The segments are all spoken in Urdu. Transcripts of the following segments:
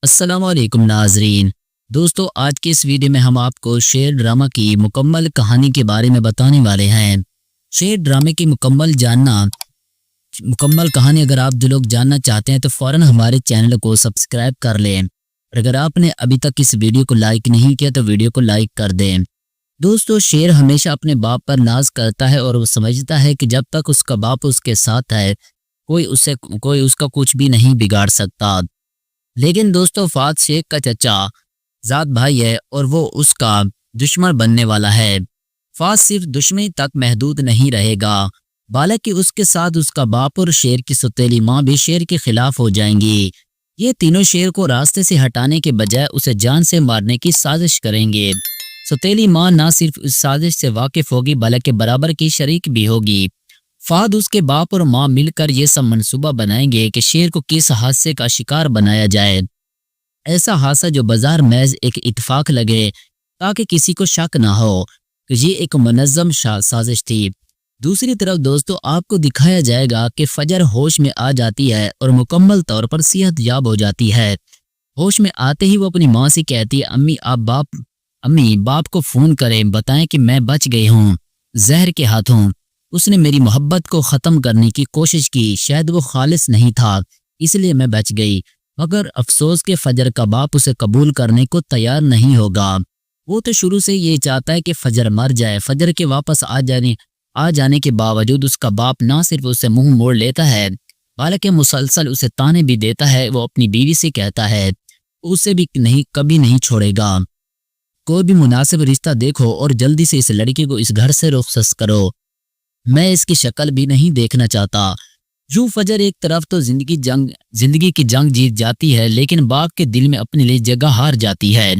السلام علیکم ناظرین دوستو، آج کے اس ویڈیو میں ہم آپ کو شیر ڈرامہ کی مکمل کہانی کے بارے میں بتانے والے ہیں۔ شیر ڈرامے کی مکمل کہانی اگر آپ جو لوگ جاننا چاہتے ہیں تو فوراً ہمارے چینل کو سبسکرائب کر لیں، اور اگر آپ نے ابھی تک اس ویڈیو کو لائک نہیں کیا تو ویڈیو کو لائک کر دیں۔ دوستو، شیر ہمیشہ اپنے باپ پر ناز کرتا ہے اور وہ سمجھتا ہے کہ جب تک اس کا باپ اس کے ساتھ ہے کوئی اس کا کچھ بھی نہیں بگاڑ سکتا۔ لیکن دوستو، فہد شیخ کا چچا ذات بھائی ہے اور وہ اس کا دشمن بننے والا ہے۔ فہد صرف دشمنی تک محدود نہیں رہے گا، بلکہ اس کے ساتھ اس کا باپ اور شیر کی سوتیلی ماں بھی شیر کے خلاف ہو جائیں گی۔ یہ تینوں شیر کو راستے سے ہٹانے کے بجائے اسے جان سے مارنے کی سازش کریں گے۔ سوتیلی ماں نہ صرف اس سازش سے واقف ہوگی بلکہ برابر کی شریک بھی ہوگی۔ فہد، اس کے باپ اور ماں مل کر یہ سب منصوبہ بنائیں گے کہ شیر کو کس حادثے کا شکار بنایا جائے، ایسا حادثہ جو بظاہر محض ایک اتفاق لگے تاکہ کسی کو شک نہ ہو کہ یہ ایک منظم سازش تھی۔ دوسری طرف دوستو، آپ کو دکھایا جائے گا کہ فجر ہوش میں آ جاتی ہے اور مکمل طور پر صحت یاب ہو جاتی ہے۔ ہوش میں آتے ہی وہ اپنی ماں سے کہتی ہے، امی باپ کو فون کریں، بتائیں کہ میں بچ گئی ہوں زہر کے ہاتھوں۔ اس نے میری محبت کو ختم کرنے کی کوشش کی، شاید وہ خالص نہیں تھا اس لیے میں بچ گئی، مگر افسوس کہ فجر کا باپ اسے قبول کرنے کو تیار نہیں ہوگا۔ وہ تو شروع سے یہ چاہتا ہے کہ فجر مر جائے۔ فجر کے واپس آ جانے کے باوجود اس کا باپ نہ صرف اسے منہ موڑ لیتا ہے بلکہ مسلسل اسے تانے بھی دیتا ہے۔ وہ اپنی بیوی سے کہتا ہے اسے بھی کبھی نہیں چھوڑے گا، کوئی بھی مناسب رشتہ دیکھو اور جلدی سے اس لڑکی کو اس گھر سے رخصت کرو، میں اس کی شکل بھی نہیں دیکھنا چاہتا۔ یوں فجر ایک طرف تو زندگی کی جنگ جیت جاتی ہے، لیکن باپ کے دل میں اپنے لیے جگہ ہار جاتی ہے۔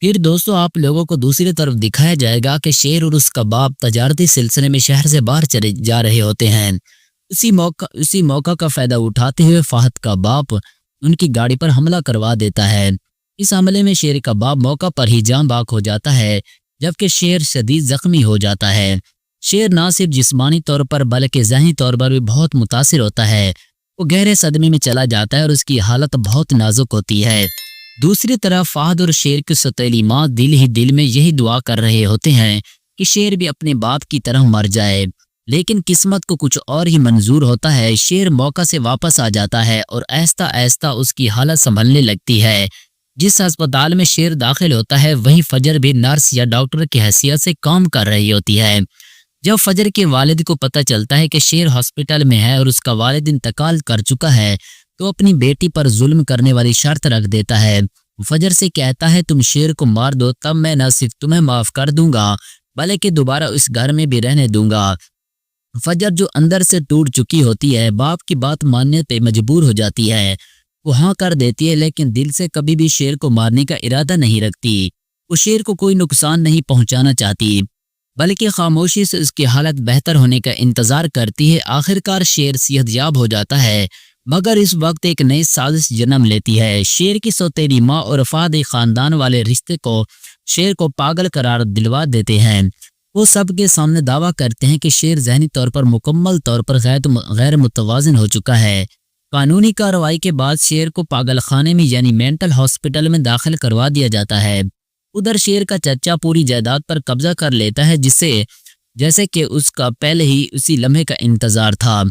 پھر دوستو، آپ لوگوں کو دوسری طرف دکھایا جائے گا کہ شیر اور اس کا باپ تجارتی سلسلے میں شہر سے باہر چلے جا رہے ہوتے ہیں۔ اسی موقع کا فائدہ اٹھاتے ہوئے فہد کا باپ ان کی گاڑی پر حملہ کروا دیتا ہے۔ اس حملے میں شیر کا باپ موقع پر ہی جاں باک ہو جاتا ہے، جبکہ شیر شدید زخمی ہو جاتا ہے۔ شیر نہ صرف جسمانی طور پر بلکہ ذہنی طور پر بھی بہت متاثر ہوتا ہے۔ وہ گہرے صدمے میں چلا جاتا ہے اور اس کی حالت بہت نازک ہوتی ہے۔ دوسری طرف فہد اور شیر کی سوتیلی ماں دل ہی دل میں یہی دعا کر رہے ہوتے ہیں کہ شیر بھی اپنے باپ کی طرح مر جائے، لیکن قسمت کو کچھ اور ہی منظور ہوتا ہے۔ شیر موقع سے واپس آ جاتا ہے اور آہستہ آہستہ اس کی حالت سنبھلنے لگتی ہے۔ جس ہسپتال میں شیر داخل ہوتا ہے وہیں فجر بھی نرس یا ڈاکٹر کی حیثیت سے کام کر رہی ہوتی ہے۔ جب فجر کے والد کو پتہ چلتا ہے کہ شیر ہاسپٹل میں ہے اور اس کا والد انتقال کر چکا ہے تو اپنی بیٹی پر ظلم کرنے والی شرط رکھ دیتا ہے۔ فجر سے کہتا ہے تم شیر کو مار دو، تب میں نہ صرف تمہیں معاف کر دوں گا بلکہ دوبارہ اس گھر میں بھی رہنے دوں گا۔ فجر جو اندر سے ٹوٹ چکی ہوتی ہے باپ کی بات ماننے پہ مجبور ہو جاتی ہے۔ وہ ہاں کر دیتی ہے، لیکن دل سے کبھی بھی شیر کو مارنے کا ارادہ نہیں رکھتی۔ وہ شیر کو کوئی نقصان نہیں پہنچانا چاہتی بلکہ خاموشی سے اس کی حالت بہتر ہونے کا انتظار کرتی ہے۔ آخرکار شیر صحت یاب ہو جاتا ہے، مگر اس وقت ایک نئی سازش جنم لیتی ہے۔ شیر کی سوتیلی ماں اور فہد خاندان والے رشتے کو شیر کو پاگل قرار دلوا دیتے ہیں۔ وہ سب کے سامنے دعویٰ کرتے ہیں کہ شیر ذہنی طور پر مکمل طور پر غیر متوازن ہو چکا ہے۔ قانونی کارروائی کے بعد شیر کو پاگل خانے میں یعنی مینٹل ہاسپٹل میں داخل کروا دیا جاتا ہے۔ ادھر شیر کا چچا پوری جائیداد پر قبضہ کر لیتا ہے جیسے کہ اس کا پہلے ہی اسی لمحے کا انتظار تھا۔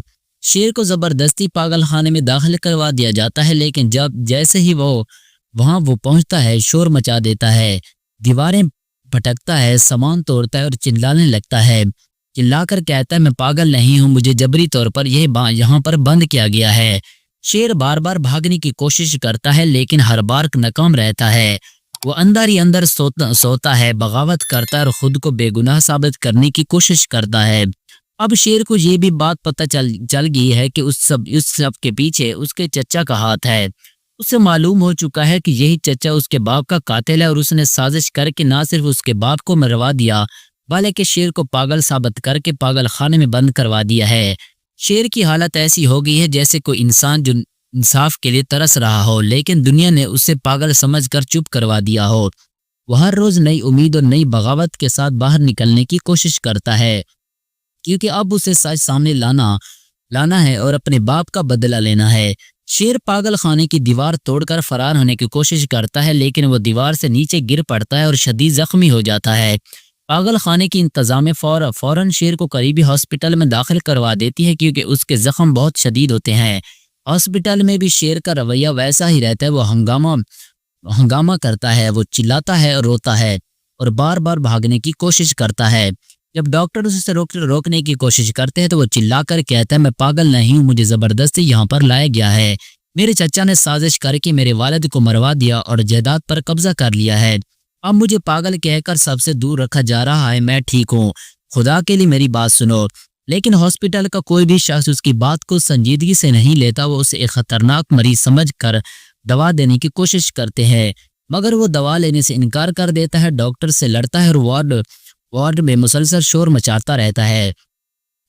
شیر کو زبردستی پاگل خانے میں داخل کروا دیا جاتا ہے، لیکن جیسے ہی وہ وہاں پہنچتا ہے شور مچا دیتا ہے، دیواریں پٹکتا ہے، سامان توڑتا ہے اور چلانے لگتا ہے۔ چلا کر کہتا ہے میں پاگل نہیں ہوں، مجھے جبری طور پر یہاں پر بند کیا گیا ہے۔ شیر بار بار بھاگنے کی کوشش کرتا ہے لیکن ہر بار ناکام رہتا ہے۔ وہ اندر ہی اندر سوتا ہے، بغاوت کرتا ہے اور خود کو بے گناہ ثابت کرنے کی کوشش کرتا ہے۔ اب شیر کو یہ بھی بات پتہ چل گئی ہے کہ اس سب کے پیچھے اس کے چچا کا ہاتھ ہے۔ اسے معلوم ہو چکا ہے کہ یہی چچا اس کے باپ کا قاتل ہے اور اس نے سازش کر کے نہ صرف اس کے باپ کو مروا دیا بلکہ شیر کو پاگل ثابت کر کے پاگل خانے میں بند کروا دیا ہے۔ شیر کی حالت ایسی ہو گئی ہے جیسے کوئی انسان جو انصاف کے لیے ترس رہا ہو لیکن دنیا نے اسے پاگل سمجھ کر چپ کروا دیا ہو۔ وہ ہر روز نئی امید اور نئی بغاوت کے ساتھ باہر نکلنے کی کوشش کرتا ہے، کیونکہ اب اسے سچ سامنے لانا ہے اور اپنے باپ کا بدلہ لینا ہے۔ شیر پاگل خانے کی دیوار توڑ کر فرار ہونے کی کوشش کرتا ہے لیکن وہ دیوار سے نیچے گر پڑتا ہے اور شدید زخمی ہو جاتا ہے۔ پاگل خانے کی انتظامیہ فوراً شیر کو قریبی ہاسپٹل میں داخل کروا دیتی ہے کیونکہ اس کے زخم بہت شدید ہوتے ہیں۔ ہاسپٹل میں بھی شیر کا رویہ ویسا ہی رہتا ہے، وہ ہنگامہ کرتا ہے، وہ چلاتا ہے اور روتا ہے اور بار بار بھاگنے کی کوشش کرتا ہے۔ جب ڈاکٹر اسے روکنے کی کوشش کرتے ہیں تو وہ چلا کر کہتا ہے میں پاگل نہیں ہوں، مجھے زبردستی یہاں پر لایا گیا ہے۔ میرے چچا نے سازش کر کے میرے والد کو مروا دیا اور جائیداد پر قبضہ کر لیا ہے۔ اب مجھے پاگل کہہ کر سب سے دور رکھا جا رہا ہے، میں ٹھیک ہوں، خدا کے لیے میری بات سنو۔ لیکن ہاسپٹل کا کوئی بھی شخص اس کی بات کو سنجیدگی سے نہیں لیتا، وہ اسے ایک خطرناک مریض سمجھ کر دوا دینے کی کوشش کرتے ہیں مگر وہ دوا لینے سے انکار کر دیتا ہے، ڈاکٹر سے لڑتا ہے اور وارڈ میں مسلسل شور مچاتا رہتا ہے۔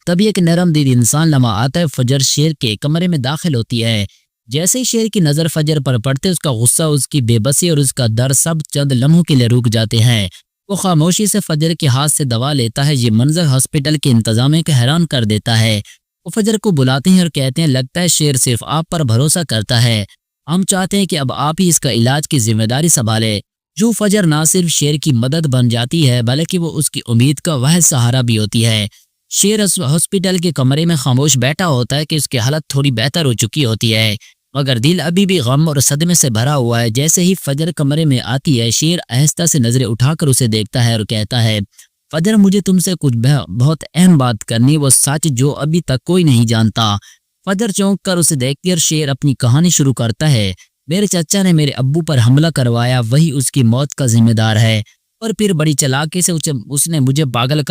تبھی ایک نرم دل انسان لمحہ آتا ہے، فجر شیر کے کمرے میں داخل ہوتی ہے۔ جیسے ہی شیر کی نظر فجر پر پڑتے، اس کا غصہ، اس کی بے بسی اور اس کا ڈر سب چند لمحوں کے لیے رک جاتے ہیں۔ وہ خاموشی سے فجر کے ہاتھ سے دوا لیتا ہے۔ یہ منظر ہاسپٹل کے انتظامیہ کو حیران کر دیتا ہے۔ وہ فجر کو بلاتے ہیں اور کہتے ہیں لگتا ہے شیر صرف آپ پر بھروسہ کرتا ہے، ہم چاہتے ہیں کہ اب آپ ہی اس کا علاج کی ذمہ داری سنبھالیں۔ جو فجر نہ صرف شیر کی مدد بن جاتی ہے بلکہ وہ اس کی امید کا واحد سہارا بھی ہوتی ہے۔ شیر ہاسپٹل کے کمرے میں خاموش بیٹھا ہوتا ہے کہ اس کی حالت تھوڑی بہتر ہو چکی ہوتی ہے مگر دل ابھی بھی غم اور صدمے سے بھرا ہوا ہے۔ جیسے ہی فجر کمرے میں آتی ہے، شیر آہستہ سے نظریں اٹھا کر اسے دیکھتا ہے اور کہتا ہے فجر مجھے تم سے کچھ بہت اہم بات کرنی، وہ سچ جو ابھی تک کوئی نہیں جانتا۔ فجر چونک کر اسے دیکھ کر شیر اپنی کہانی شروع کرتا ہے۔ میرے چچا نے میرے ابو پر حملہ کروایا، وہی اس کی موت کا ذمہ دار ہے، اور پھر بڑی چالاکی سے اس نے مجھے پاگل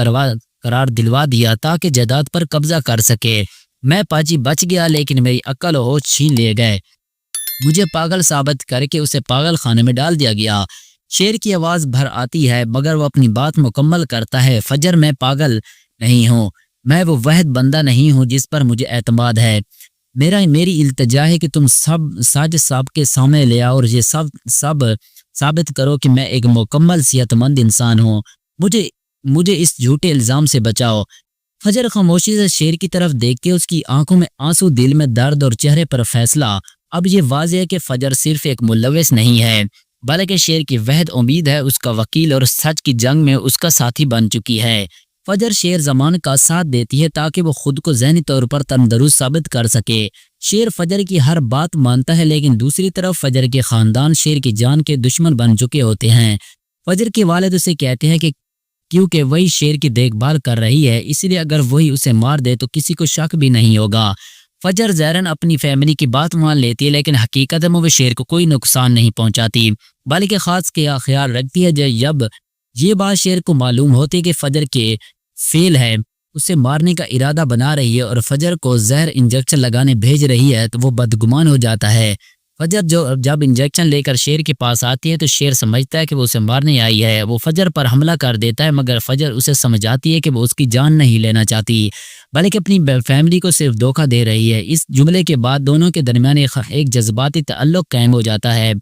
قرار دلوا دیا تاکہ جائیداد پر قبضہ کر سکے۔ میں پاجی بچ گیا لیکن میری عقل و ہوش چھین لیے گئے، مجھے پاگل ثابت کر کے اسے پاگل خانے میں ڈال دیا گیا۔ شیر کی آواز بھر آتی ہے مگر وہ اپنی بات مکمل کرتا ہے۔ فجر میں پاگل نہیں ہوں، میں وہ واحد بندہ نہیں ہوں جس پر مجھے اعتماد ہے۔ میری التجا ہے کہ تم سب صاحب کے سامنے لے آؤ اور یہ سب ثابت کرو کہ میں ایک مکمل صحت مند انسان ہوں۔ مجھے اس جھوٹے الزام سے بچاؤ۔ فجر خاموشی سے شیر کی طرف دیکھ کے اس کی آنکھوں میں آنسو، دل میں درد اور چہرے پر فیصلہ۔ اب یہ واضح ہے کہ فجر صرف ایک ملوث نہیں ہے بلکہ شیر کی واحد امید ہے، اس کا وکیل اور سچ کی جنگ میں اس کا ساتھی بن چکی ہے۔ فجر شیر زمان کا ساتھ دیتی ہے تاکہ وہ خود کو ذہنی طور پر تندرست ثابت کر سکے۔ شیر فجر کی ہر بات مانتا ہے لیکن دوسری طرف فجر کے خاندان شیر کی جان کے دشمن بن چکے ہوتے ہیں۔ فجر کے والد اسے کہتے ہیں کہ کیونکہ وہی شیر کی دیکھ بھال کر رہی ہے اس لیے اگر وہی اسے مار دے تو کسی کو شک بھی نہیں ہوگا۔ فجر زہرن اپنی فیملی کی بات مان لیتی ہے لیکن حقیقت میں وہ شیر کو کوئی نقصان نہیں پہنچاتی بلکہ خاص کیا خیال رکھتی ہے۔ جب یہ بات شیر کو معلوم ہوتی کہ فجر کے فیل ہے، اسے مارنے کا ارادہ بنا رہی ہے اور فجر کو زہر انجیکشن لگانے بھیج رہی ہے تو وہ بدگمان ہو جاتا ہے۔ فجر جب انجیکشن لے کر شیر کے پاس آتی ہے تو شیر سمجھتا ہے کہ وہ اسے مارنے آئی ہے۔ وہ فجر پر حملہ کر دیتا ہے مگر فجر اسے سمجھاتی ہے کہ وہ اس کی جان نہیں لینا چاہتی بلکہ اپنی فیملی کو صرف دھوکہ دے رہی ہے۔ اس جملے کے بعد دونوں کے درمیان ایک جذباتی تعلق قائم ہو جاتا ہے۔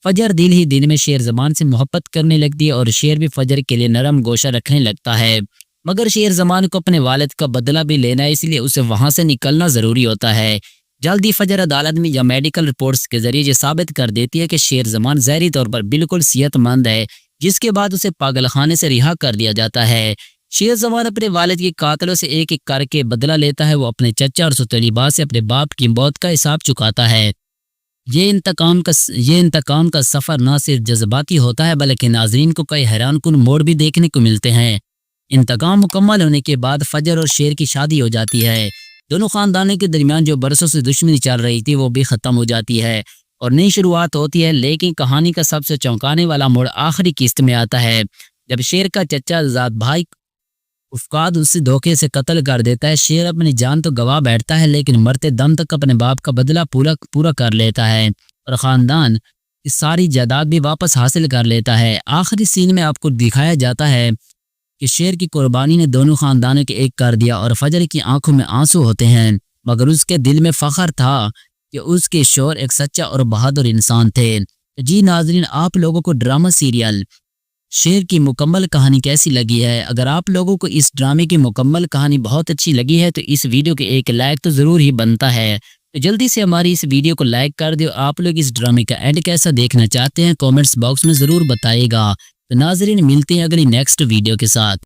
فجر دل ہی دل میں شیر زمان سے محبت کرنے لگتی ہے اور شیر بھی فجر کے لیے نرم گوشہ رکھنے لگتا ہے مگر شیر زمان کو اپنے والد کا بدلہ بھی لینا ہے، اس لیے اسے وہاں سے نکلنا ضروری ہوتا ہے۔ جلدی فجر عدالت میں یا میڈیکل رپورٹس کے ذریعے یہ ثابت کر دیتی ہے کہ شیر زمان ظاہری طور پر بالکل صحت مند ہے، جس کے بعد اسے پاگل خانے سے رہا کر دیا جاتا ہے۔ شیر زمان اپنے والد کے قاتلوں سے ایک ایک کر کے بدلہ لیتا ہے، وہ اپنے چچا اور ستلیبا سے اپنے باپ کی موت کا حساب چکاتا ہے۔ یہ انتقام کا سفر نہ صرف جذباتی ہوتا ہے بلکہ ناظرین کو کئی حیران کن موڑ بھی دیکھنے کو ملتے ہیں۔ انتقام مکمل ہونے کے بعد فجر اور شیر کی شادی ہو جاتی ہے۔ دونوں خاندانوں کے درمیان جو برسوں سے دشمنی چل رہی تھی وہ بھی ختم ہو جاتی ہے اور نئی شروعات ہوتی ہے۔ لیکن کہانی کا سب سے چونکانے والا موڑ آخری قسط میں آتا ہے جب شیر کا چچا ذات بھائی افقاد اسے دھوکے سے قتل کر دیتا ہے۔ شیر اپنی جان تو گوا بیٹھتا ہے لیکن مرتے دم تک اپنے باپ کا بدلہ پورا کر لیتا ہے اور خاندان کی ساری جائیداد بھی واپس حاصل کر لیتا ہے۔ آخری سین میں آپ کو دکھایا جاتا ہے کہ شیر کی قربانی نے دونوں خاندانوں کے ایک کر دیا اور فجر کی آنکھوں میں آنسو ہوتے ہیں مگر اس کے دل میں فخر تھا کہ اس کے شوہر ایک سچا اور بہادر انسان تھے۔ جی ناظرین، آپ لوگوں کو ڈرامہ سیریل شیر کی مکمل کہانی کیسی لگی ہے؟ اگر آپ لوگوں کو اس ڈرامے کی مکمل کہانی بہت اچھی لگی ہے تو اس ویڈیو کے ایک لائک تو ضرور ہی بنتا ہے تو جلدی سے ہماری اس ویڈیو کو لائک کر دو. آپ لوگ اس ڈرامے کا اینڈ کیسا دیکھنا چاہتے ہیں کامنٹس باکس میں ضرور بتائیے گا. تو ناظرین ملتے ہیں اگلی نیکسٹ ویڈیو کے ساتھ.